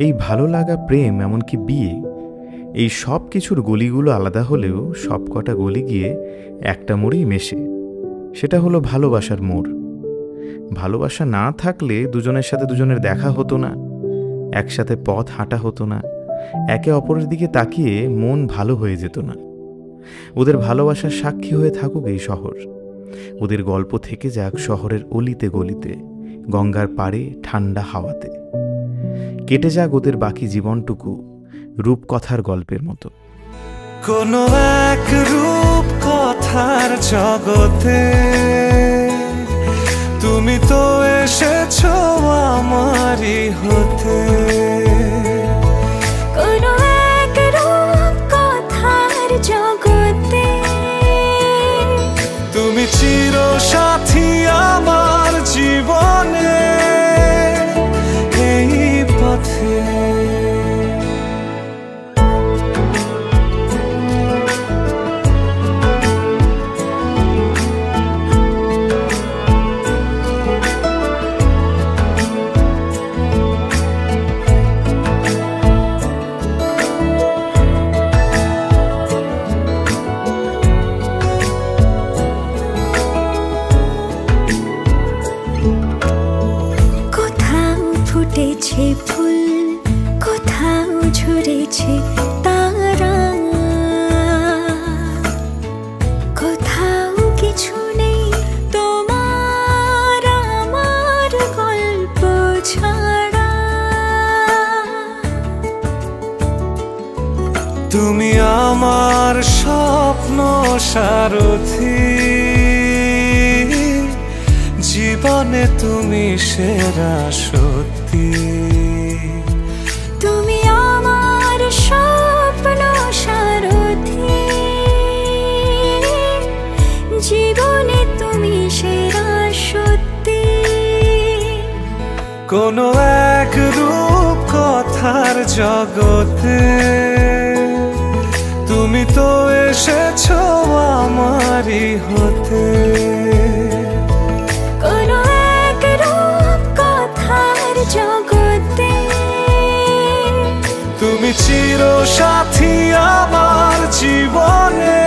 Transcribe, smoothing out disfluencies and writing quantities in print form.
এই ভালো লাগা, প্রেম, এমনকি বিয়ে, এই সব কিছুর গলিগুলো আলাদা হলেও সব কটা গলি গিয়ে একটা মোড়েই মেশে। সেটা হলো ভালোবাসার মোড়। ভালোবাসা না থাকলে দুজনের সাথে দুজনের দেখা হতো না, একসাথে পথ হাঁটা হতো না, একে অপরের দিকে তাকিয়ে মন ভালো হয়ে যেত না। ওদের ভালোবাসার সাক্ষী হয়ে থাকুক এই শহর, ওদের গল্প থেকে যাক শহরের অলিতে গলিতে, গঙ্গার পাড়ে ঠান্ডা হাওয়াতে। কেটে যাক ওদের বাকি জীবনটুকু রূপকথার গল্পের মতো। কোনো এক রূপকথার জগতে তুমি তো এসেছো আমারই হতে। কোনো এক রূপকথার জগতে তুমি চিরসাথী আমার জীবনে এই পথে। ফুটেছে ফুল, কোথাও ঝরেছে তারা, কোথাও কিছু নেই তোমার আমার গল্প ছাড়া। তুমি আমার স্বপ্ন সারথি, জীবনে তুমি সেরা সত্যি। তুমি আমার স্বপ্ন সারথি, জীবনে তুমি সেরা সত্যি। কোনো এক রূপকথার জগতে তুমি তো এসেছো আমারই হতে। কোনো এক রূপকথার জগতে তুমি চিরসাথী আমার জীবনে